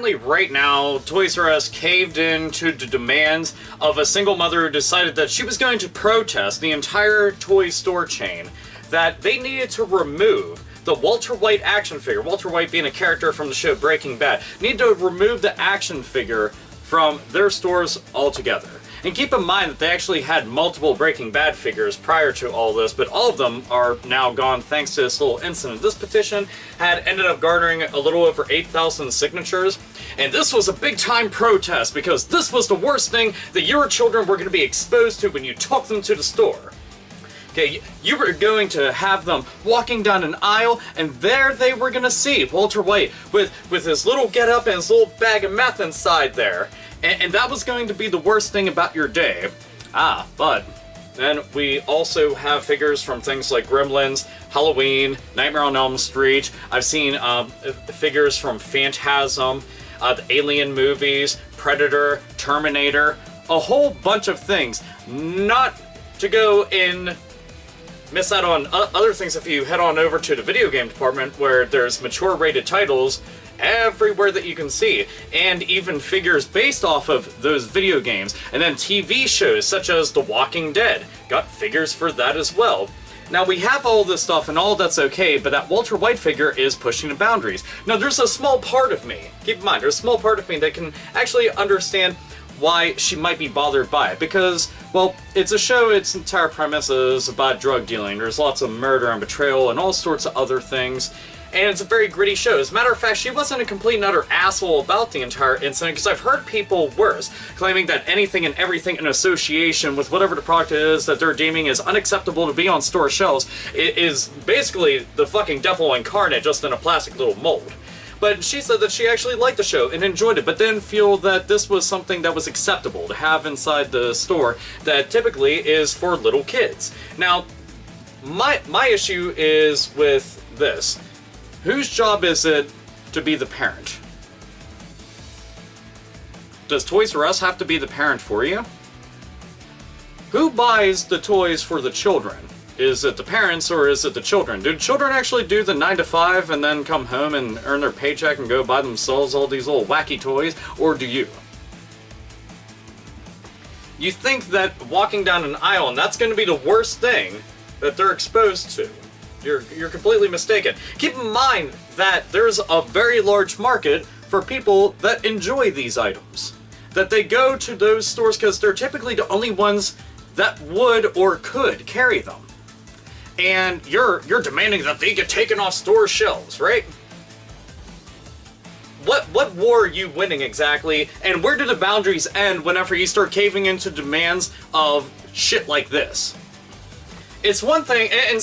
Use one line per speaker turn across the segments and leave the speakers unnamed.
currently, right now, Toys R Us caved in to the demands of a single mother who decided that she was going to protest the entire toy store chain, that they needed to remove the Walter White action figure, Walter White being a character from the show Breaking Bad, need to remove the action figure from their stores altogether. And keep in mind that they actually had multiple Breaking Bad figures prior to all this, but all of them are now gone thanks to this little incident. This petition had ended up garnering a little over 8,000 signatures, and this was a big time protest because this was the worst thing that your children were going to be exposed to when you took them to the store. Okay, you were going to have them walking down an aisle, and there they were going to see Walter White with his little getup and his little bag of meth inside there. And that was going to be the worst thing about your day. But then we also have figures from things like Gremlins, Halloween, Nightmare on Elm Street. I've seen figures from Phantasm, the Alien movies, Predator, Terminator, a whole bunch of things. Not to go in miss out on other things if you head on over to the video game department where there's mature rated titles everywhere that you can see, and even figures based off of those video games, and then TV shows such as The Walking Dead got figures for that as well. Now we have all this stuff and all that's okay, but that Walter White figure is pushing the boundaries. Now there's a small part of me, keep in mind, there's a small part of me that can actually understand why she might be bothered by it, because, well, it's a show, its entire premise is about drug dealing. There's lots of murder and betrayal and all sorts of other things, and it's a very gritty show. As a matter of fact, she wasn't a complete and utter asshole about the entire incident, because I've heard people worse, claiming that anything and everything in association with whatever the product is that they're deeming is unacceptable to be on store shelves is basically the fucking devil incarnate, just in a plastic little mold. But she said that she actually liked the show and enjoyed it, but didn't feel that this was something that was acceptable to have inside the store that typically is for little kids. Now, my issue is with this. Whose job is it to be the parent? Does Toys R Us have to be the parent for you? Who buys the toys for the children? Is it the parents or is it the children? Do children actually do the 9 to 5 and then come home and earn their paycheck and go buy themselves all these little wacky toys? Or do you? You think that walking down an aisle, and that's going to be the worst thing that they're exposed to. You're completely mistaken. Keep in mind that there's a very large market for people that enjoy these items. That they go to those stores because they're typically the only ones that would or could carry them. And you're demanding that they get taken off store shelves, right? What war are you winning exactly? And where do the boundaries end whenever you start caving into demands of shit like this? It's one thing, and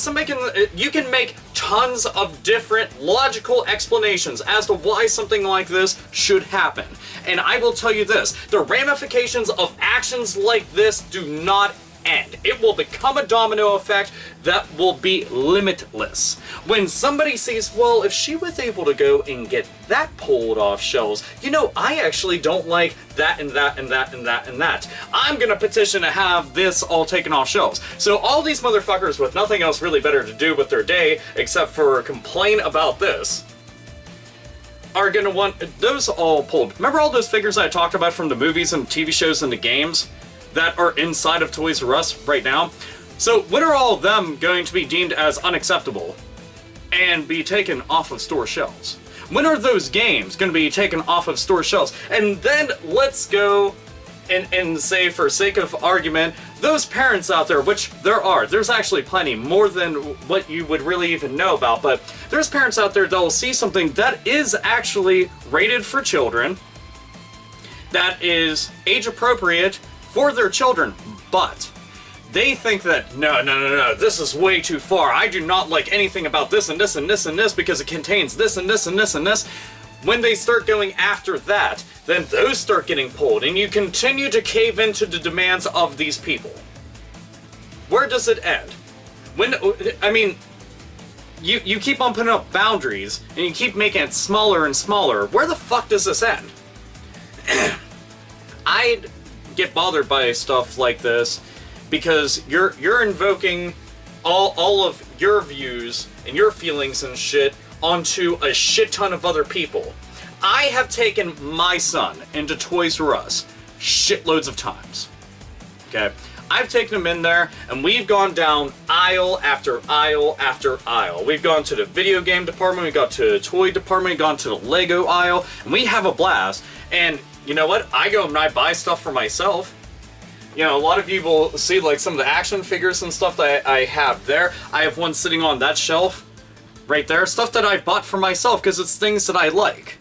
you can make tons of different logical explanations as to why something like this should happen. And I will tell you this, the ramifications of actions like this do not end. It will become a domino effect that will be limitless. When somebody sees, well, if she was able to go and get that pulled off shelves, you know, I actually don't like that and that and that and that and that. I'm gonna petition to have this all taken off shelves. So all these motherfuckers with nothing else really better to do with their day except for complain about this are gonna want those all pulled. Remember all those figures I talked about from the movies and TV shows and the games that are inside of Toys R Us right now? So when are all of them going to be deemed as unacceptable and be taken off of store shelves? When are those games going to be taken off of store shelves? And then let's go and say, for sake of argument, those parents out there, which there's actually plenty, more than what you would really even know about, but there's parents out there that will see something that is actually rated for children, that is age appropriate for their children, but they think that, no, this is way too far. I do not like anything about this and this and this and this because it contains this and this and this and this. When they start going after that, then those start getting pulled, and you continue to cave into the demands of these people. Where does it end? You keep on putting up boundaries, and you keep making it smaller and smaller. Where the fuck does this end? I'd get bothered by stuff like this because you're invoking all of your views and your feelings and shit onto a shit ton of other people. I have taken my son into Toys R Us shitloads of times. Okay? I've taken him in there, and we've gone down aisle after aisle after aisle. We've gone to the video game department, we've gone to the toy department, we've gone to the Lego aisle, and we have a blast. And you know what? I go and I buy stuff for myself. You know, a lot of you will see like some of the action figures and stuff that I have there. I have one sitting on that shelf right there. Stuff that I bought for myself because it's things that I like.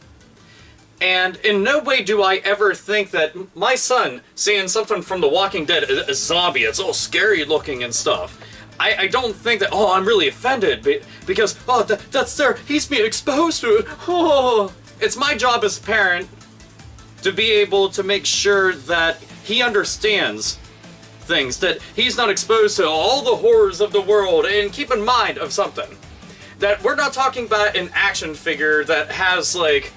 And in no way do I ever think that my son seeing something from The Walking Dead, a zombie, it's all scary looking and stuff. I don't think that, oh, I'm really offended because, oh, that's there, he's being exposed to it. Oh. It's my job as a parent to be able to make sure that he understands things, that he's not exposed to all the horrors of the world. And keep in mind of something, that we're not talking about an action figure that has like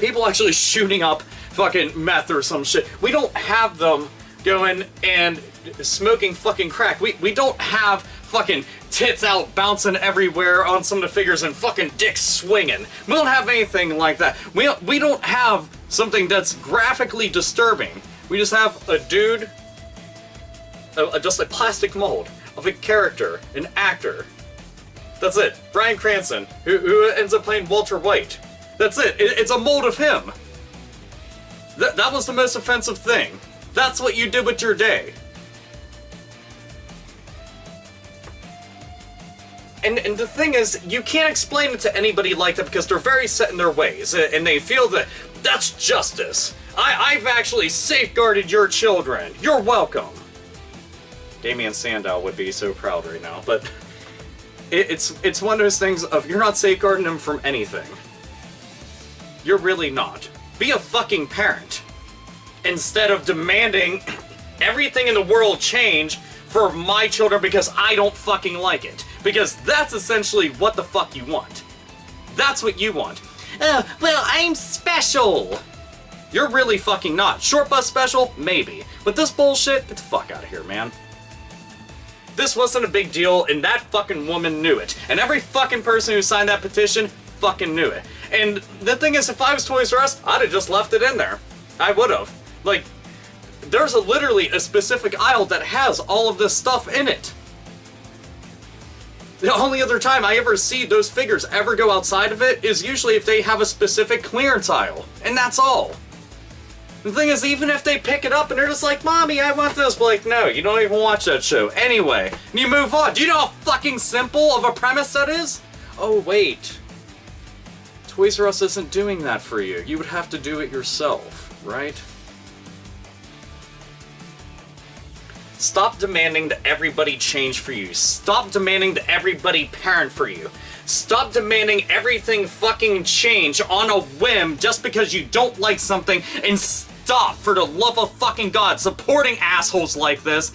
people actually shooting up fucking meth or some shit. We don't have them going and smoking fucking crack. We don't have fucking tits out bouncing everywhere on some of the figures and fucking dicks swinging. We don't have anything like that. We don't have something that's graphically disturbing. We just have a dude, just a plastic mold of a character, an actor. That's it. Bryan Cranston, who ends up playing Walter White. That's it. It's a mold of him. That was the most offensive thing. That's what you did with your day. And the thing is, you can't explain it to anybody like that because they're very set in their ways, and they feel that that's justice. I've actually safeguarded your children. You're welcome. Damian Sandow would be so proud right now, but it's one of those things of you're not safeguarding them from anything. You're really not. Be a fucking parent. Instead of demanding everything in the world change for my children because I don't fucking like it. Because that's essentially what the fuck you want. That's what you want. Well, I'm special. You're really fucking not. Short bus special? Maybe. But this bullshit? Get the fuck out of here, man. This wasn't a big deal, and that fucking woman knew it. And every fucking person who signed that petition fucking knew it. And the thing is, if I was Toys R Us, I'd have just left it in there. I would have. Like, there's literally a specific aisle that has all of this stuff in it. The only other time I ever see those figures ever go outside of it is usually if they have a specific clearance aisle. And that's all. The thing is, even if they pick it up and they're just like, Mommy, I want this, but like, no, you don't even watch that show. Anyway, and you move on. Do you know how fucking simple of a premise that is? Oh, wait. Toys R Us isn't doing that for you. You would have to do it yourself, right? Stop demanding that everybody change for you. Stop demanding that everybody parent for you. Stop demanding everything fucking change on a whim just because you don't like something, and stop, for the love of fucking God, supporting assholes like this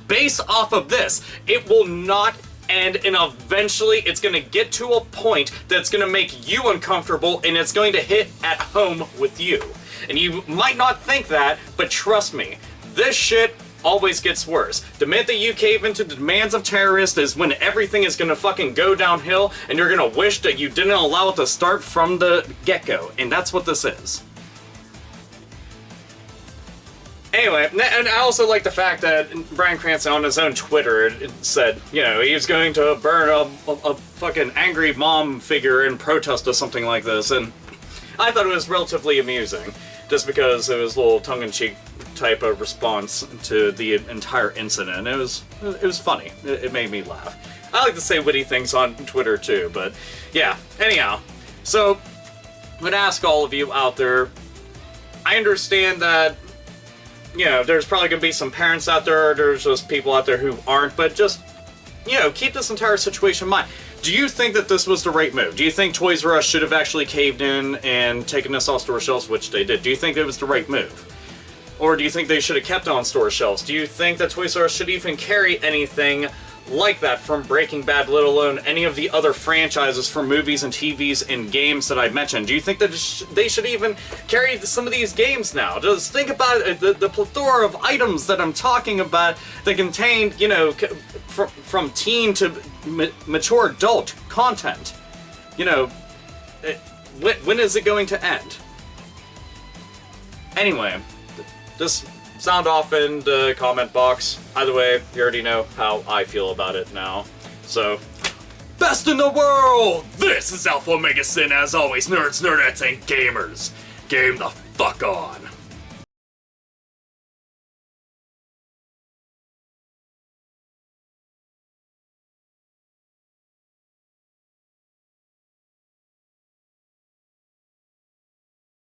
based off of this. It will not end, and eventually it's gonna get to a point that's gonna make you uncomfortable, and it's going to hit at home with you. And you might not think that, but trust me, this shit always gets worse. The minute that you cave into the demands of terrorists is when everything is gonna fucking go downhill, and you're gonna wish that you didn't allow it to start from the get-go. And that's what this is. Anyway, and I also like the fact that Bryan Cranston on his own Twitter said, you know, he was going to burn a fucking angry mom figure in protest of something like this, and I thought it was relatively amusing, just because it was a little tongue-in-cheek type of response to the entire incident. It was funny. It made me laugh. I like to say witty things on Twitter too, but yeah. Anyhow, so I'm gonna ask all of you out there. I understand that, you know, there's probably gonna be some parents out there, there's just people out there who aren't, but just, you know, keep this entire situation in mind. Do you think that this was the right move? Do you think Toys R Us should have actually caved in and taken this off store shelves, which they did? Do you think it was the right move? Or do you think they should have kept it on store shelves? Do you think that Toys R Us should even carry anything like that from Breaking Bad, let alone any of the other franchises from movies and TVs and games that I mentioned? Do you think that they should even carry some of these games now? Just think about it, the plethora of items that I'm talking about that contain, you know, from teen to mature adult content. You know, when is it going to end? Anyway, just sound off in the comment box. Either way, you already know how I feel about it now. So, best in the world! This is Alpha Omega Sin, as always, nerds, nerdettes, and gamers. Game the fuck on.